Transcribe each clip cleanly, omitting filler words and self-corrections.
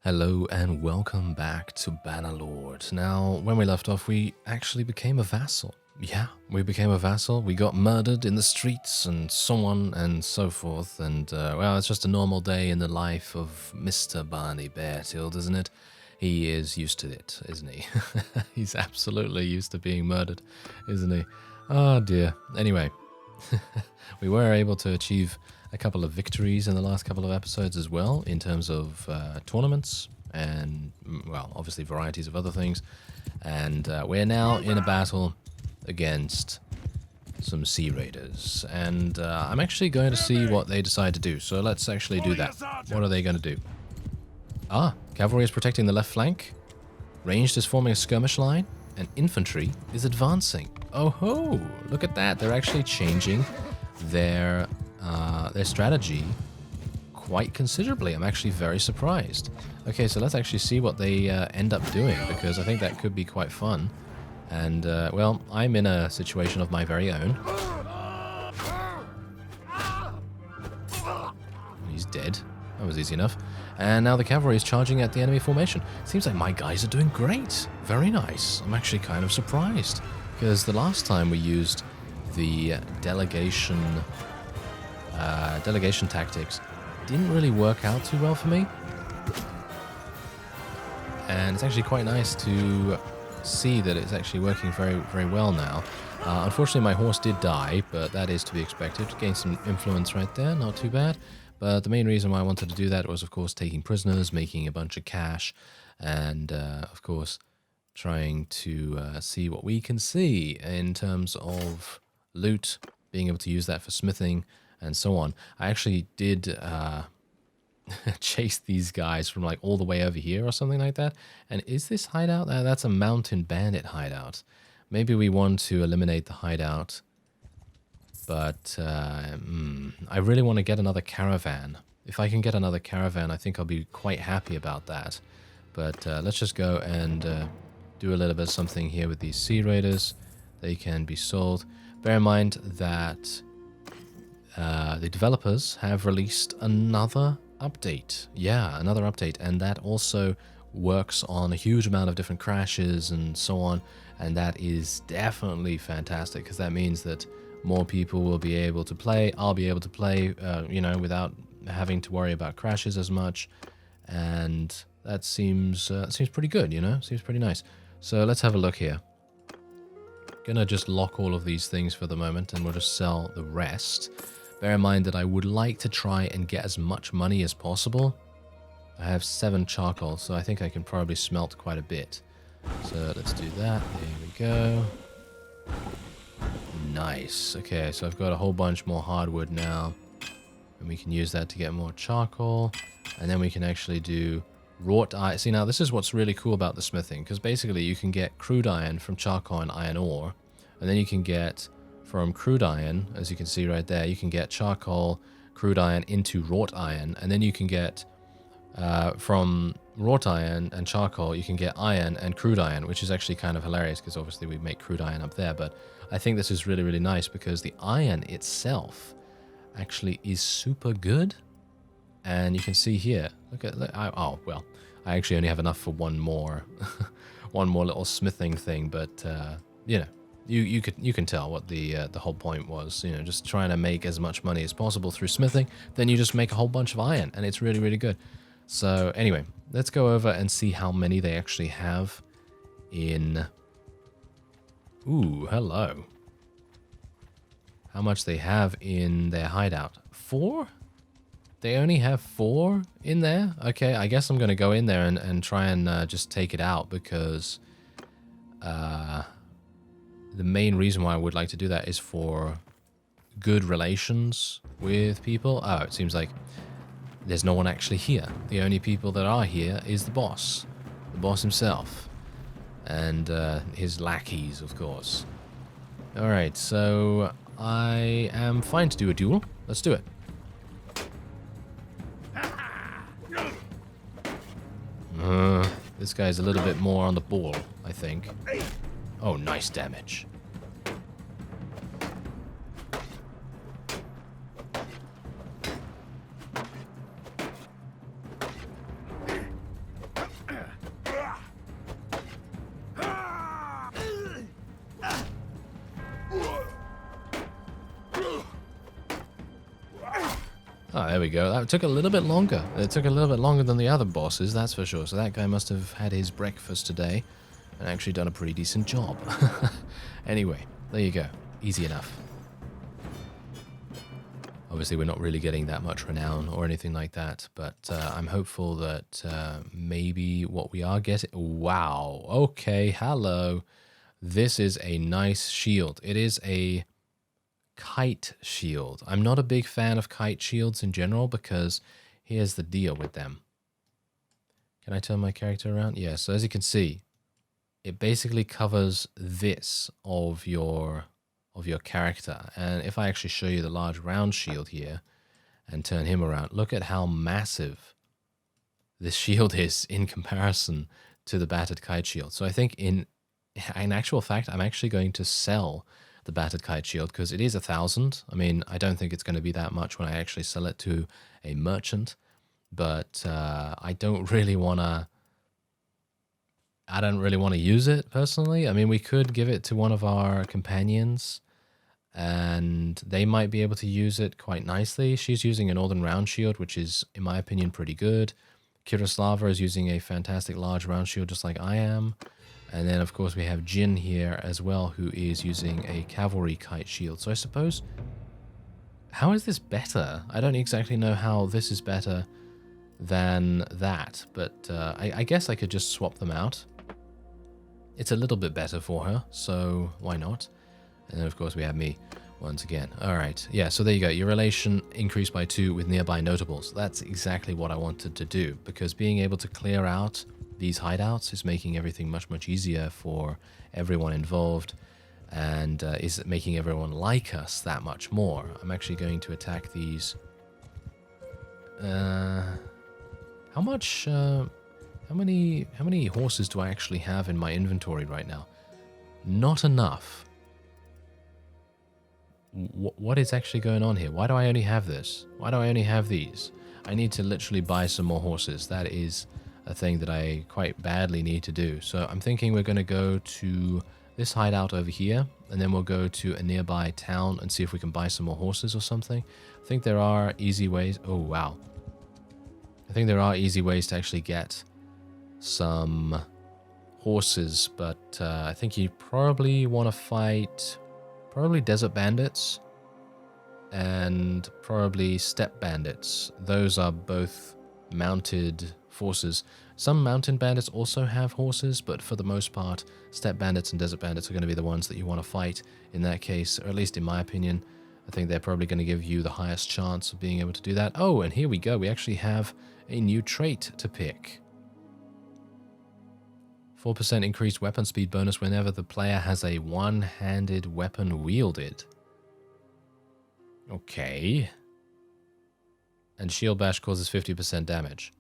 Hello and welcome back to Bannerlord. Now, when we left off, we actually became a vassal. Yeah, we became a vassal. We got murdered in the streets and so on and so forth. And, well, it's just a normal day in the life of Mr. Barney Beartild, isn't it? He is used to it, isn't he? He's absolutely used to being murdered, isn't he? Oh, dear. Anyway, we were able to achieve a couple of victories in the last couple of episodes as well, in terms of tournaments and, well, obviously varieties of other things. And we're now in a battle against some Sea Raiders. And I'm actually going to see what they decide to do. So let's actually do that. What are they going to do? Ah, cavalry is protecting the left flank. Ranged is forming a skirmish line. And infantry is advancing. Oh ho! Look at that. They're actually changing their strategy quite considerably. I'm actually very surprised. Okay, so let's actually see what they end up doing, because I think that could be quite fun. And, well, I'm in a situation of my very own. He's dead. That was easy enough. And now the cavalry is charging at the enemy formation. Seems like my guys are doing great. Very nice. I'm actually kind of surprised, because the last time we used the delegation tactics didn't really work out too well for me. And it's actually quite nice to see that it's actually working very, very well now. Unfortunately, my horse did die, but that is to be expected. Gained some influence right there, not too bad. But the main reason why I wanted to do that was, of course, taking prisoners, making a bunch of cash, and, of course, trying to see what we can see in terms of loot, being able to use that for smithing, and so on. I actually did chase these guys from like all the way over here or something like that. And is this hideout? That's a mountain bandit hideout. Maybe we want to eliminate the hideout. But I really want to get another caravan. If I can get another caravan, I think I'll be quite happy about that. But let's just go and do a little bit of something here with these Sea Raiders. They can be sold. Bear in mind that the developers have released another update. Yeah, another update. And that also works on a huge amount of different crashes and so on. And that is definitely fantastic, because that means that more people will be able to play. I'll be able to play, you know, without having to worry about crashes as much. And that seems pretty good, you know? Seems pretty nice. So let's have a look here. Gonna just lock all of these things for the moment, and we'll just sell the rest. Bear in mind that I would like to try and get as much money as possible. I have 7 charcoal, so I think I can probably smelt quite a bit. So let's do that. There we go. Nice. Okay, so I've got a whole bunch more hardwood now, and we can use that to get more charcoal. And then we can actually do wrought iron. See, now this is what's really cool about the smithing, because basically you can get crude iron from charcoal and iron ore, and then you can get from crude iron, as you can see right there, you can get charcoal, crude iron into wrought iron, and then you can get from wrought iron and charcoal, you can get iron and crude iron, which is actually kind of hilarious, because obviously we make crude iron up there. But I think this is really, really nice, because the iron itself actually is super good. And you can see here, oh, well, I actually only have enough for one more little smithing thing, but, you know, you can tell what the whole point was, you know, just trying to make as much money as possible through smithing. Then you just make a whole bunch of iron, and it's really, really good. So anyway, let's go over and see how many they actually have in... Ooh, hello. How much they have in their hideout. 4? They only have 4 in there? Okay, I guess I'm going to go in there and try and just take it out, because the main reason why I would like to do that is for good relations with people. Oh, it seems like there's no one actually here. The only people that are here is the boss himself, and his lackeys, of course. Alright, so I am fine to do a duel. Let's do it. This guy's a little bit more on the ball, I think. Oh, nice damage. Oh, there we go. That took a little bit longer. It took a little bit longer than the other bosses, that's for sure. So that guy must have had his breakfast today and actually done a pretty decent job. Anyway, there you go. Easy enough. Obviously, we're not really getting that much renown or anything like that, but I'm hopeful that maybe what we are getting... Wow. Okay, hello. This is a nice shield. It is a Kite Shield. I'm not a big fan of Kite Shields in general because here's the deal with them. Can I turn my character around? Yeah, so as you can see, it basically covers this of your character. And if I actually show you the large round shield here and turn him around, look at how massive this shield is in comparison to the battered Kite Shield. So I think in actual fact, I'm actually going to sell the battered Kite Shield because it is 1,000. I mean, I don't think it's going to be that much when I actually sell it to a merchant, but I don't really want to use it personally. I mean, we could give it to one of our companions and they might be able to use it quite nicely. She's using a Northern Round Shield, which is, in my opinion, pretty good. Kirislava is using a fantastic large round shield, just like I am. And then, of course, we have Jin here as well, who is using a Cavalry Kite Shield. So I suppose, how is this better? I don't exactly know how this is better than that, but I guess I could just swap them out. It's a little bit better for her, so why not? And then, of course, we have me once again. All right. Yeah, so there you go. Your relation increased by 2 with nearby notables. That's exactly what I wanted to do, because being able to clear out these hideouts is making everything much, much easier for everyone involved and is making everyone like us that much more. I'm actually going to attack these. How many horses do I actually have in my inventory right now? Not enough. What is actually going on here? Why do I only have this? Why do I only have these? I need to literally buy some more horses. That is a thing that I quite badly need to do. So I'm thinking we're going to go to this hideout over here, and then we'll go to a nearby town and see if we can buy some more horses or something. I think there are easy ways. Oh, wow. I think there are easy ways to actually get some horses, but I think you probably want to fight probably desert bandits and probably steppe bandits. Those are both mounted forces. Some mountain bandits also have horses, but for the most part, steppe bandits and desert bandits are going to be the ones that you want to fight in that case, or at least in my opinion. I think they're probably going to give you the highest chance of being able to do that. Oh, and here we go. We actually have a new trait to pick. 4% increased weapon speed bonus whenever the player has a one-handed weapon wielded. Okay. And shield bash causes 50% damage.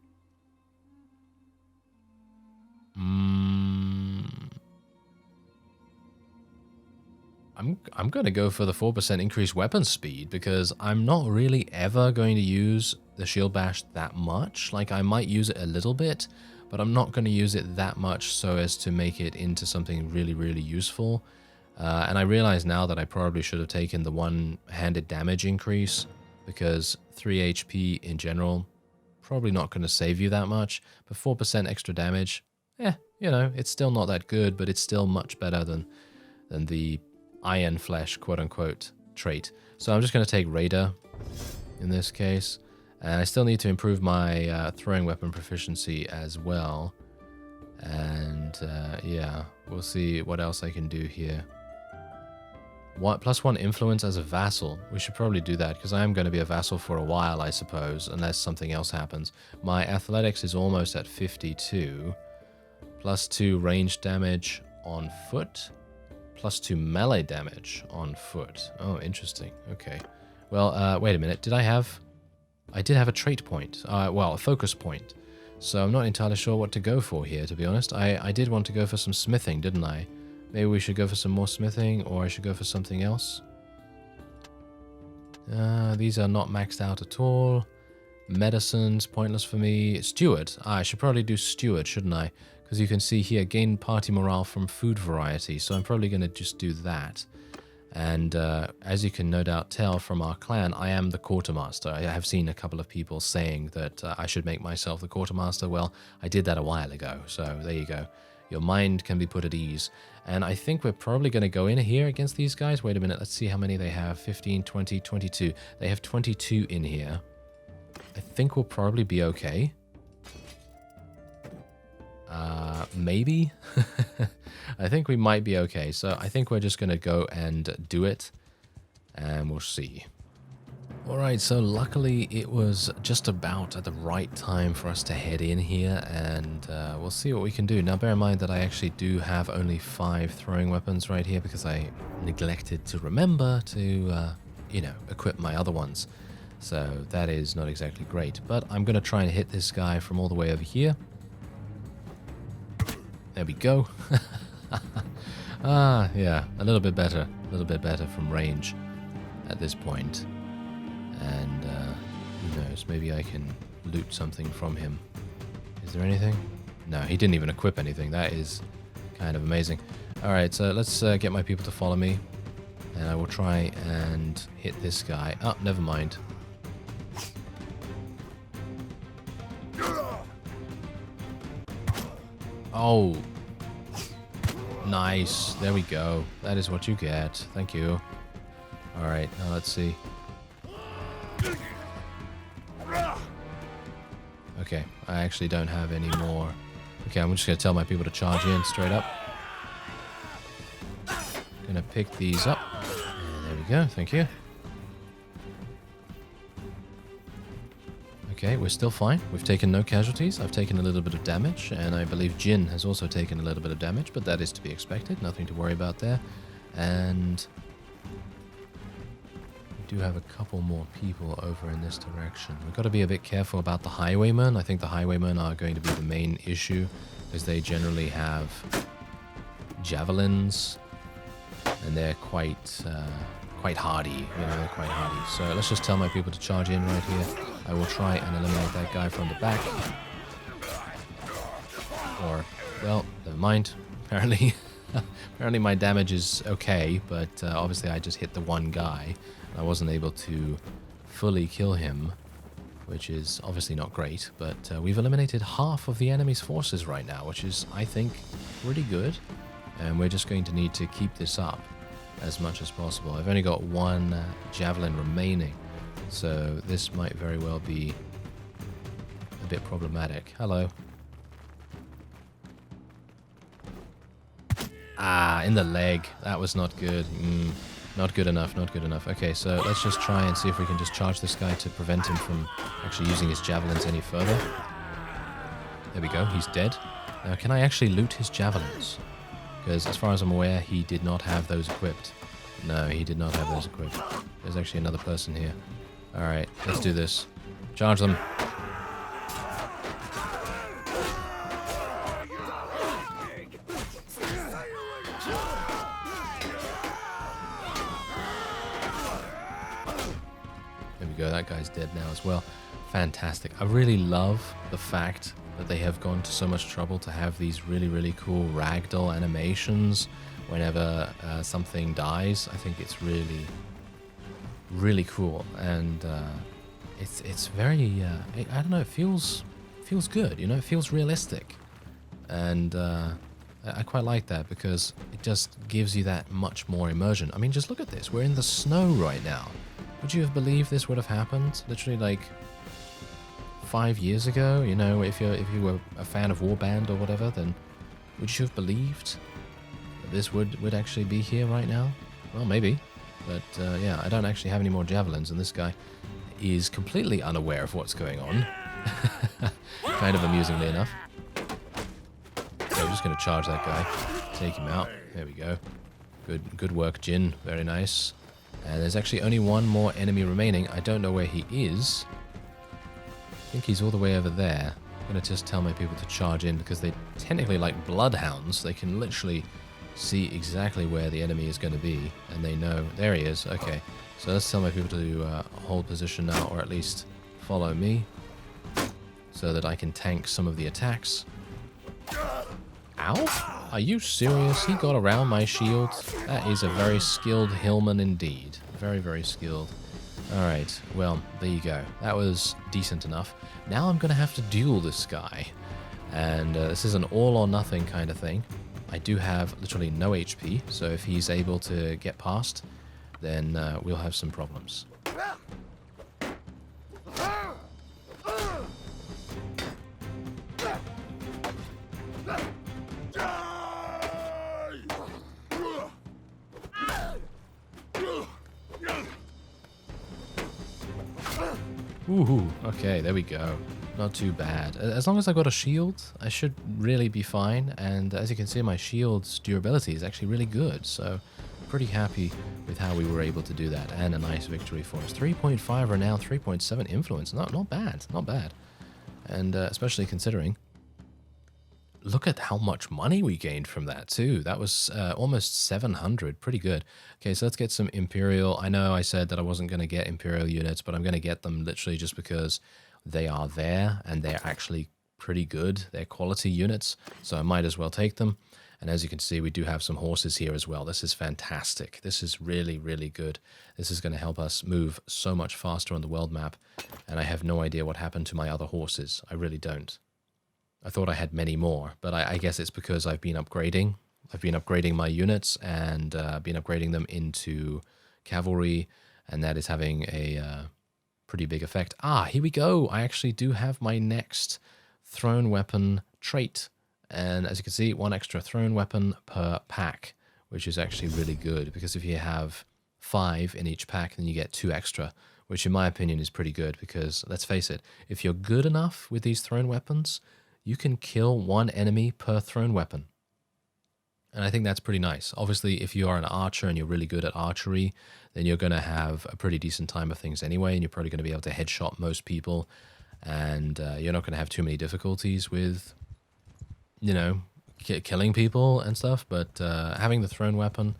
I'm going to go for the 4% increased weapon speed because I'm not really ever going to use the shield bash that much. Like, I might use it a little bit, but I'm not going to use it that much so as to make it into something really, really useful. And I realize now that I probably should have taken the one-handed damage increase because 3 HP in general, probably not going to save you that much. But 4% extra damage, you know, it's still not that good, but it's still much better than the Iron Flesh, quote-unquote, trait. So I'm just going to take Raider in this case. And I still need to improve my throwing weapon proficiency as well. And yeah, we'll see what else I can do here. +1 influence as a vassal. We should probably do that because I am going to be a vassal for a while, I suppose, unless something else happens. My athletics is almost at 52. +2 range damage on foot. +2 melee damage on foot. Oh, interesting. Okay. Well, wait a minute. I did have a trait point. Well, a focus point. So I'm not entirely sure what to go for here, to be honest. I did want to go for some smithing, didn't I? Maybe we should go for some more smithing, or I should go for something else. These are not maxed out at all. Medicines, pointless for me. Steward. I should probably do steward, shouldn't I? Because you can see here, gain party morale from food variety. So I'm probably going to just do that. And as you can no doubt tell from our clan, I am the quartermaster. I have seen a couple of people saying that I should make myself the quartermaster. Well, I did that a while ago, so there you go. Your mind can be put at ease. And I think we're probably going to go in here against these guys. Wait a minute, let's see how many they have. 15, 20, 22. They have 22 in here. I think we'll probably be okay. Maybe? I think we might be okay. So I think we're just going to go and do it. And we'll see. Alright, so luckily it was just about at the right time for us to head in here. And we'll see what we can do. Now bear in mind that I actually do have only 5 throwing weapons right here. Because I neglected to remember to, you know, equip my other ones. So that is not exactly great. But I'm going to try and hit this guy from all the way over here. There we go. Yeah, a little bit better. A little bit better from range at this point. And who knows, maybe I can loot something from him. Is there anything? No, he didn't even equip anything. That is kind of amazing. Alright, so let's get my people to follow me. And I will try and hit this guy. Oh, never mind. Oh, nice. There we go. That is what you get. Thank you. All right, now let's see. Okay, I actually don't have any more. Okay, I'm just going to tell my people to charge in straight up. Gonna pick these up. And there we go. Thank you. Okay, we're still fine. We've taken no casualties. I've taken a little bit of damage, and I believe Jin has also taken a little bit of damage, but that is to be expected. Nothing to worry about there. And we do have a couple more people over in this direction. We've got to be a bit careful about the highwaymen. I think the highwaymen are going to be the main issue, because they generally have javelins, and they're quite hardy. You know, they're quite hardy. So let's just tell my people to charge in right here. I will try and eliminate that guy from the back. Or, well, never mind. Apparently, apparently my damage is okay, but obviously I just hit the one guy. I wasn't able to fully kill him, which is obviously not great. But we've eliminated half of the enemy's forces right now, which is, I think, pretty good. And we're just going to need to keep this up as much as possible. I've only got one javelin remaining, so this might very well be a bit problematic. Hello. Ah, in the leg. That was not good. Not good enough, not good enough. Okay, so let's just try and see if we can just charge this guy to prevent him from actually using his javelins any further. There we go, he's dead. Now, can I actually loot his javelins? Because as far as I'm aware, he did not have those equipped. No, he did not have those equipped. There's actually another person here. Alright, let's do this. Charge them. There we go, that guy's dead now as well. Fantastic. I really love the fact that they have gone to so much trouble to have these really, really cool ragdoll animations whenever something dies. I think it's really, really cool, and it's very, I don't know, it feels good, you know, it feels realistic, and I quite like that because it just gives you that much more immersion. I mean, just look at this. We're in the snow right now. Would you have believed this would have happened literally like 5 years ago? You know, if you were a fan of Warband or whatever, then would you have believed that this would actually be here right now? Well, maybe, but yeah, I don't actually have any more javelins, and this guy is completely unaware of what's going on. Kind of amusingly enough. Okay, we're just going to charge that guy, take him out. There we go. Good work, Jin. Very nice. And there's actually only one more enemy remaining. I don't know where he is. I think he's all the way over there. I'm going to just tell my people to charge in because they're technically like bloodhounds. They can literally see exactly where the enemy is going to be, and they know. There he is. Okay, so let's tell my people to hold position now, or at least follow me, so that I can tank some of the attacks. Ow! Are you serious? He got around my shield? That is a very skilled hillman indeed. Very, very skilled. Alright, well, there you go. That was decent enough. Now I'm going to have to duel this guy. And this is an all-or-nothing kind of thing. I do have literally no HP, so if he's able to get past, then we'll have some problems. Ooh, okay, there we go. Not too bad. As long as I got a shield, I should really be fine. And as you can see, my shield's durability is actually really good. So pretty happy with how we were able to do that. And a nice victory for us. 3.5 are now 3.7 influence. Not bad. Not bad. And especially considering, look at how much money we gained from that too. That was almost 700. Pretty good. Okay, so let's get some Imperial. I know I said that I wasn't going to get Imperial units, but I'm going to get them literally just because they are there and they're actually pretty good. They're quality units, so I might as well take them. And as you can see, we do have some horses here as well. This is fantastic. This is really, really good. This is going to help us move so much faster on the world map. And I have no idea what happened to my other horses. I really don't. I thought I had many more, but I guess it's because I've been upgrading. I've been upgrading my units and been upgrading them into cavalry, and that is having a pretty big effect. Ah, here we go. I actually do have my next thrown weapon trait. And as you can see, 1 extra thrown weapon per pack, which is actually really good, because if you have 5 in each pack, then you get 2 extra, which in my opinion is pretty good, because let's face it, if you're good enough with these thrown weapons, you can kill 1 enemy per thrown weapon. And I think that's pretty nice. Obviously, if you are an archer and you're really good at archery, then you're going to have a pretty decent time of things anyway, and you're probably going to be able to headshot most people, and you're not going to have too many difficulties with, you know, killing people and stuff. But having the thrown weapon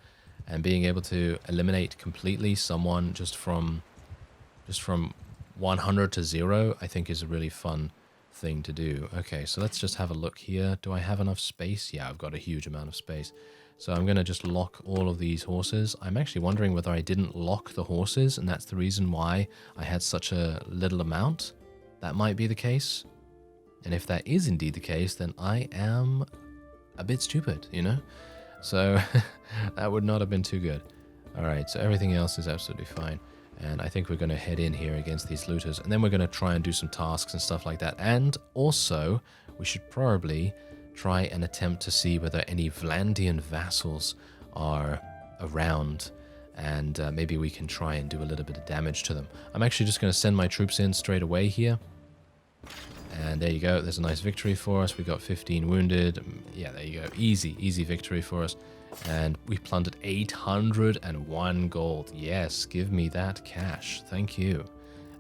and being able to eliminate completely someone just from 100 to 0, I think is a really fun thing to do. Okay, so let's just have a look here. Do I have enough space? Yeah, I've got a huge amount of space. So I'm going to just lock all of these horses. I'm actually wondering whether I didn't lock the horses, and that's the reason why I had such a little amount. That might be the case. And if that is indeed the case, then I am a bit stupid, you know? So that would not have been too good. All right, so everything else is absolutely fine. And I think we're going to head in here against these looters. And then we're going to try and do some tasks and stuff like that. And also, we should probably try and attempt to see whether any Vlandian vassals are around. And maybe we can try and do a little bit of damage to them. I'm actually just going to send my troops in straight away here. And there you go. There's a nice victory for us. We got 15 wounded. Yeah, there you go. Easy, easy victory for us. And we plundered 801 gold. Yes, give me that cash. Thank you.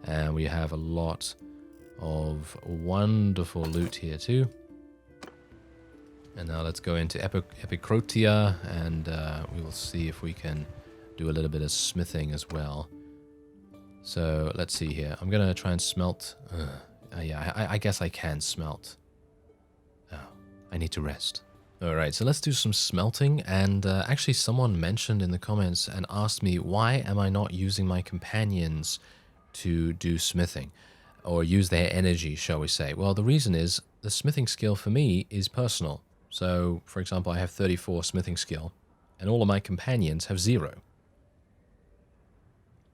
And we have a lot of wonderful loot here too. And now let's go into Epicrotia, and we will see if we can do a little bit of smithing as well. So let's see here. I'm going to try and smelt. Yeah, I guess I can smelt. Oh, I need to rest. Alright, so let's do some smelting. And actually someone mentioned in the comments and asked me, why am I not using my companions to do smithing? Or use their energy, shall we say. Well, the reason is, the smithing skill for me is personal. So, for example, I have 34 smithing skill, and all of my companions have 0.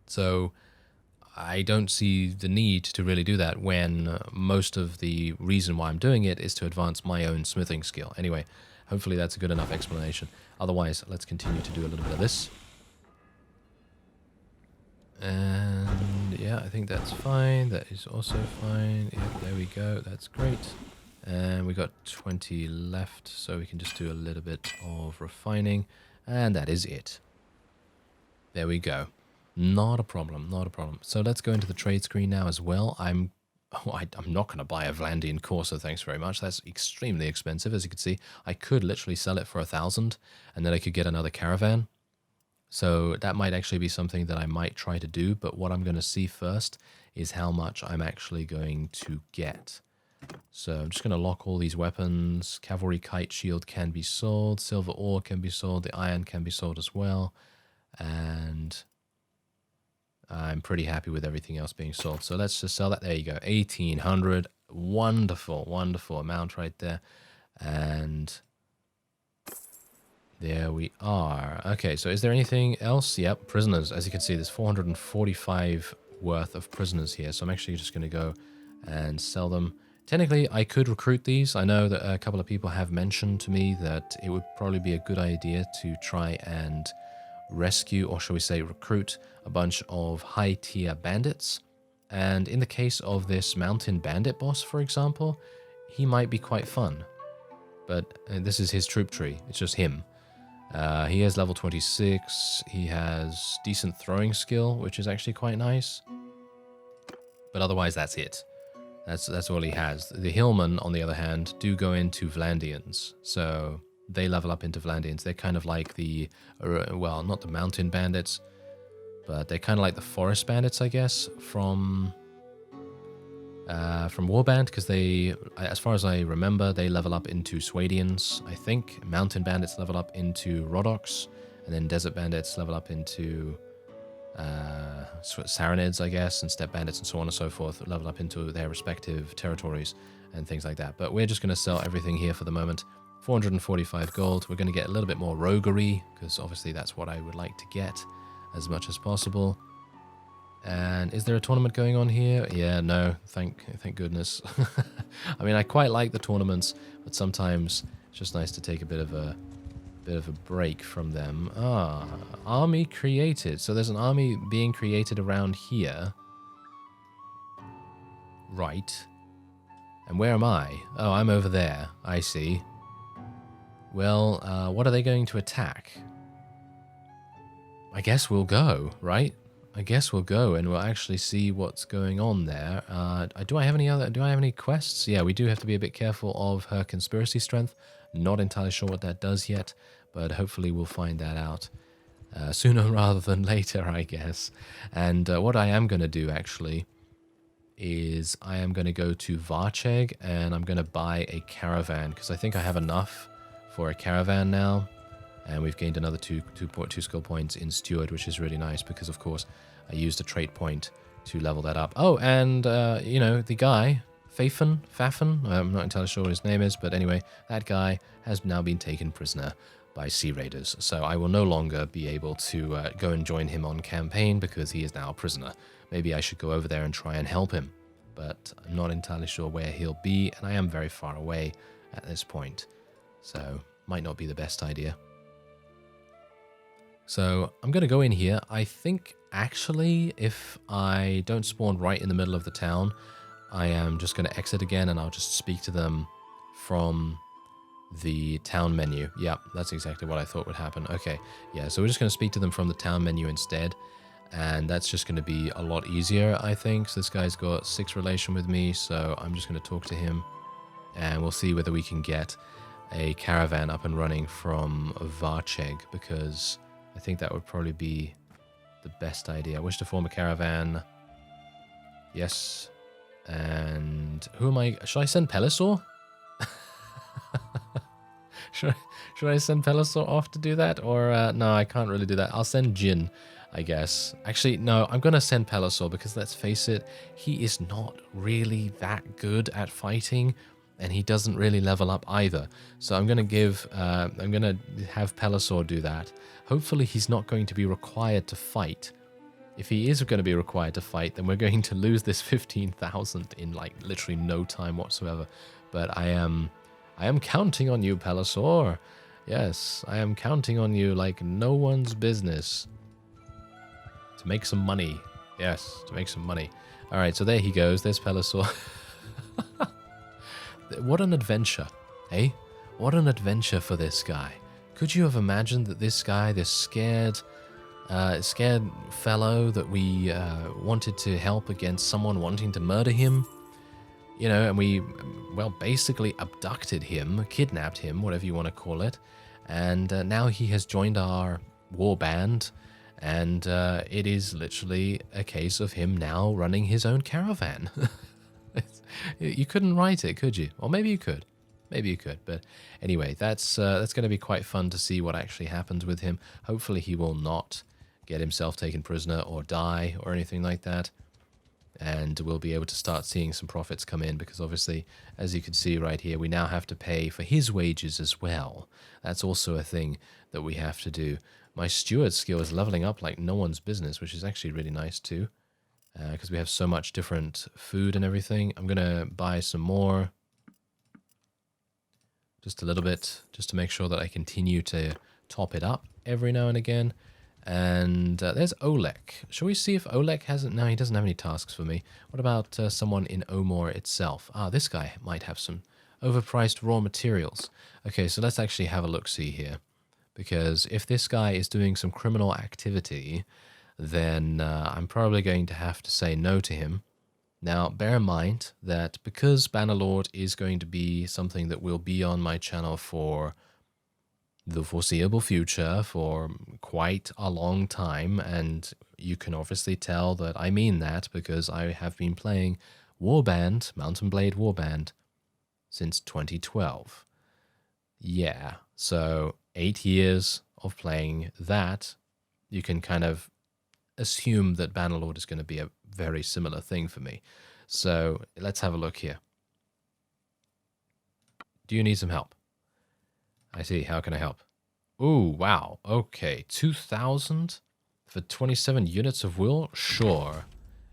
So I don't see the need to really do that when most of the reason why I'm doing it is to advance my own smithing skill. Anyway, hopefully that's a good enough explanation. Otherwise, let's continue to do a little bit of this. And yeah, I think that's fine. That is also fine. Yeah, there we go. That's great. And we got 20 left, so we can just do a little bit of refining. And that is it. There we go. Not a problem, not a problem. So let's go into the trade screen now as well. I'm not going to buy a Vlandian Corsair, thanks very much. That's extremely expensive, as you can see. I could literally sell it for 1,000, and then I could get another caravan. So that might actually be something that I might try to do, but what I'm going to see first is how much I'm actually going to get. So I'm just going to lock all these weapons. Cavalry Kite Shield can be sold. Silver Ore can be sold. The iron can be sold as well. And I'm pretty happy with everything else being sold. So let's just sell that. There you go. 1,800. Wonderful, wonderful amount right there. And there we are. Okay, so is there anything else? Yep, prisoners. As you can see, there's 445 worth of prisoners here. So I'm actually just going to go and sell them. Technically, I could recruit these. I know that a couple of people have mentioned to me that it would probably be a good idea to try and rescue, or shall we say recruit, a bunch of high-tier bandits. And in the case of this mountain bandit boss, for example, he might be quite fun. But this is his troop tree. It's just him. He has level 26. He has decent throwing skill, which is actually quite nice. But otherwise, that's it. That's all he has. The Hillmen, on the other hand, do go into Vlandians. So they level up into Vlandians. They're kind of like the, well, not the mountain bandits, but they're kind of like the forest bandits, I guess, from Warband, because they, as far as I remember, they level up into Swadians, I think. Mountain bandits level up into Rhodoks, and then desert bandits level up into Saranids, I guess, and steppe bandits and so on and so forth level up into their respective territories and things like that. But we're just going to sell everything here for the moment. 445 gold. We're going to get a little bit more roguery, because obviously that's what I would like to get as much as possible. And is there a tournament going on here? Yeah, no, thank goodness. I mean, I quite like the tournaments, but sometimes it's just nice to take a bit of a break from them. Ah, army created. So there's an army being created around here. Right. And where am I? Oh, I'm over there. I see. Well, what are they going to attack? I guess we'll go, right? I guess we'll go and we'll actually see what's going on there. Do I have any quests? Yeah, we do have to be a bit careful of her conspiracy strength. Not entirely sure what that does yet, but hopefully we'll find that out sooner rather than later, I guess. And what I am going to do, actually, is I am going to go to Varcheg and I'm going to buy a caravan, because I think I have enough for a caravan now. And we've gained another two skill points in Steward, which is really nice because, of course, I used a trait point to level that up. Oh, and, you know, the guy, Fafen, I'm not entirely sure what his name is, but anyway, that guy has now been taken prisoner by Sea Raiders. So I will no longer be able to go and join him on campaign because he is now a prisoner. Maybe I should go over there and try and help him, but I'm not entirely sure where he'll be, and I am very far away at this point. So, might not be the best idea. So I'm going to go in here. I think actually if I don't spawn right in the middle of the town, I am just going to exit again and I'll just speak to them from the town menu. Yeah, that's exactly what I thought would happen. Okay, yeah, so we're just going to speak to them from the town menu instead. And that's just going to be a lot easier, I think. So this guy's got 6 relation with me, so I'm just going to talk to him. And we'll see whether we can get a caravan up and running from Varcheg, because I think that would probably be the best idea. I wish to form a caravan. Yes. And who am I? Should I send Pelisor? Should I send Pelisor off to do that? Or no, I can't really do that. I'll send Jin, I guess. Actually, no, I'm going to send Pelisor because let's face it, he is not really that good at fighting. And he doesn't really level up either. So I'm going to have Pelisor do that. Hopefully he's not going to be required to fight. If he is going to be required to fight, then we're going to lose this 15,000 in like literally no time whatsoever. But I am counting on you, Pelisor. Yes, I am counting on you like no one's business. To make some money. Yes, to make some money. All right, so there he goes. There's Pelisor. What an adventure, eh? What an adventure for this guy. Could you have imagined that this guy, this scared fellow that we wanted to help against someone wanting to murder him, you know, and we, well, basically abducted him, kidnapped him, whatever you want to call it, and now he has joined our war band, and it is literally a case of him now running his own caravan. You couldn't write it, could you? Or maybe you could. Maybe you could. But anyway, that's going to be quite fun to see what actually happens with him. Hopefully he will not get himself taken prisoner or die or anything like that. And we'll be able to start seeing some profits come in because obviously, as you can see right here, we now have to pay for his wages as well. That's also a thing that we have to do. My steward skill is leveling up like no one's business, which is actually really nice too. Because we have so much different food and everything. I'm going to buy some more. Just a little bit, just to make sure that I continue to top it up every now and again. And there's Olek. Shall we see if Olek hasn't... No, he doesn't have any tasks for me. What about someone in Omor itself? Ah, this guy might have some overpriced raw materials. Okay, so let's actually have a look-see here. Because if this guy is doing some criminal activity, then I'm probably going to have to say no to him. Now, bear in mind that because Bannerlord is going to be something that will be on my channel for the foreseeable future, for quite a long time, and you can obviously tell that I mean that because I have been playing Warband, Mountain Blade Warband, since 2012. Yeah, so 8 years of playing that, you can kind of assume that Bannerlord is going to be a very similar thing for me. So let's have a look here. Do you need some help? I see. How can I help? Ooh, wow. Okay, 2,000 for 27 units of wool? Sure.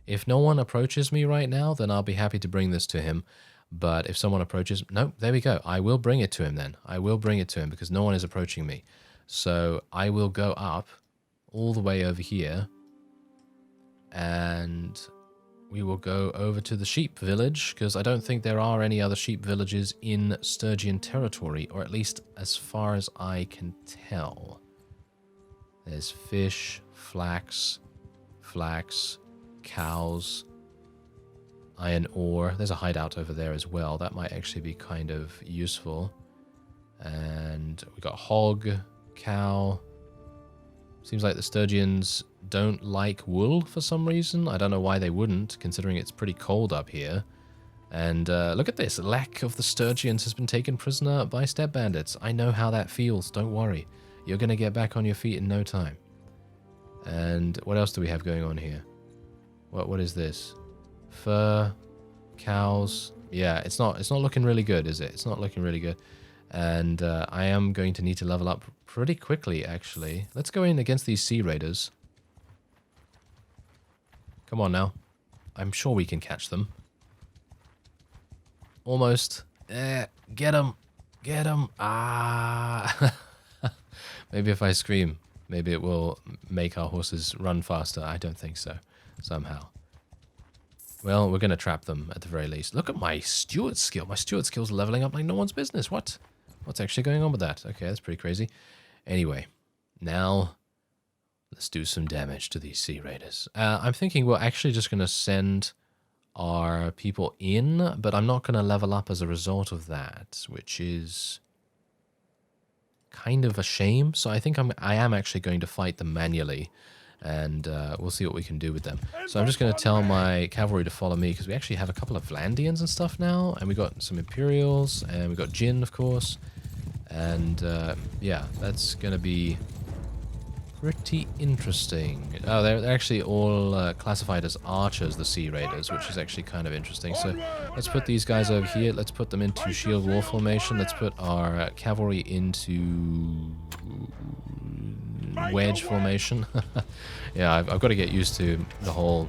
If no one approaches me right now, then I'll be happy to bring this to him. But if someone approaches... No, there we go. I will bring it to him then. I will bring it to him because no one is approaching me. So I will go up all the way over here. And we will go over to the sheep village, because I don't think there are any other sheep villages in Stygian territory, or at least as far as I can tell. There's fish, flax, cows, iron ore. There's a hideout over there as well. That might actually be kind of useful. And we got hog, cow. Seems like the Stygians don't like wool for some reason. I don't know why they wouldn't, considering it's pretty cold up here. And look at this. Lack of the Stygians has been taken prisoner by steppe bandits. I know how that feels. Don't worry. You're going to get back on your feet in no time. And what else do we have going on here? What is this? Fur, cows. Yeah, it's not looking really good, is it? It's not looking really good. And I am going to need to level up pretty quickly, actually. Let's go in against these sea raiders. Come on now. I'm sure we can catch them. Almost. Get them. Get them. Ah. Maybe if I scream, maybe it will make our horses run faster. I don't think so. Somehow. Well, we're going to trap them at the very least. Look at my steward skill. My steward skill's leveling up like no one's business. What? What's actually going on with that? Okay, that's pretty crazy. Anyway, now let's do some damage to these sea raiders. I'm thinking we're actually just going to send our people in, but I'm not going to level up as a result of that, which is kind of a shame. So I think I am actually going to fight them manually, and we'll see what we can do with them. So I'm just going to tell my cavalry to follow me, because we actually have a couple of Vlandians and stuff now, and we got some Imperials, and we got Jin, of course. And yeah, that's going to be pretty interesting. Oh, they're actually all classified as archers, the sea raiders, which is actually kind of interesting. So let's put these guys over here. Let's put them into shield wall formation. Let's put our cavalry into wedge formation. Yeah, I've got to get used to the whole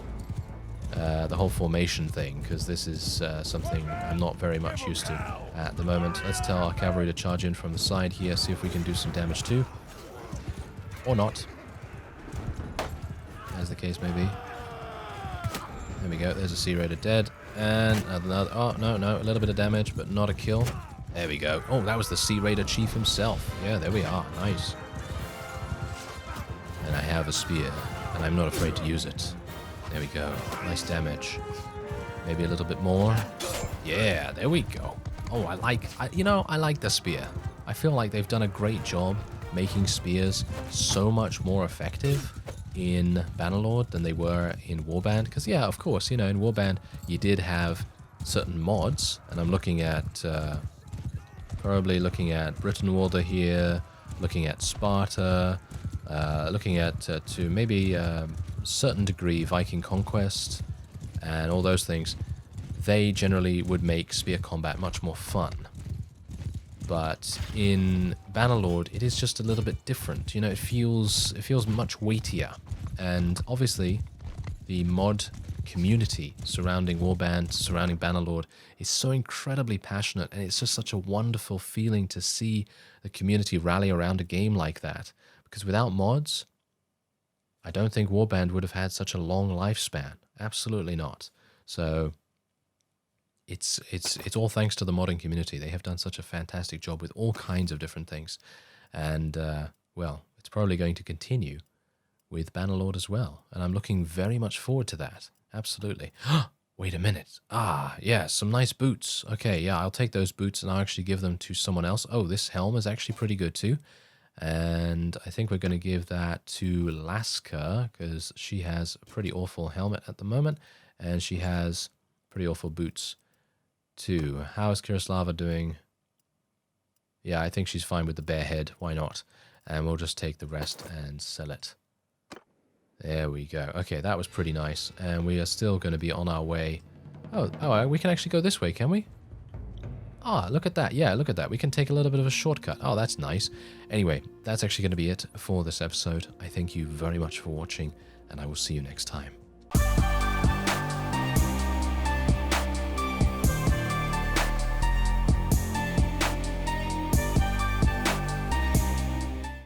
formation thing, because this is something I'm not very much used to at the moment. Let's tell our cavalry to charge in from the side here, see if we can do some damage too. Or not. As the case may be. There we go, there's a sea raider dead. And another, oh, no, a little bit of damage, but not a kill. There we go. Oh, that was the sea raider chief himself. Yeah, there we are, nice. And I have a spear, and I'm not afraid to use it. There we go. Nice damage. Maybe a little bit more. Yeah, there we go. Oh, I like the spear. I feel like they've done a great job making spears so much more effective in Bannerlord than they were in Warband. Because, yeah, of course, in Warband, you did have certain mods, and I'm looking at probably looking at Brittenwalder here, looking at Sparta, looking at to maybe a certain degree Viking Conquest, and all those things. They generally would make spear combat much more fun. But in Bannerlord, it is just a little bit different. You know, it feels much weightier, and obviously, the mod community surrounding Warband, surrounding Bannerlord, is so incredibly passionate, and it's just such a wonderful feeling to see the community rally around a game like that. Because without mods, I don't think Warband would have had such a long lifespan. Absolutely not. So it's all thanks to the modding community. They have done such a fantastic job with all kinds of different things. And, well, it's probably going to continue with Bannerlord as well. And I'm looking very much forward to that. Absolutely. Wait a minute. Ah, yeah, some nice boots. Okay, yeah, I'll take those boots and I'll actually give them to someone else. Oh, this helm is actually pretty good too. And I think we're going to give that to Laska because she has a pretty awful helmet at the moment. And she has pretty awful boots too. How is Kirislava doing? Yeah, I think she's fine with the bare head. Why not? And we'll just take the rest and sell it. There we go. Okay, that was pretty nice. And we are still going to be on our way. Oh, we can actually go this way, can we? Ah, look at that. Yeah, look at that. We can take a little bit of a shortcut. Oh, that's nice. Anyway, that's actually going to be it for this episode. I thank you very much for watching, and I will see you next time.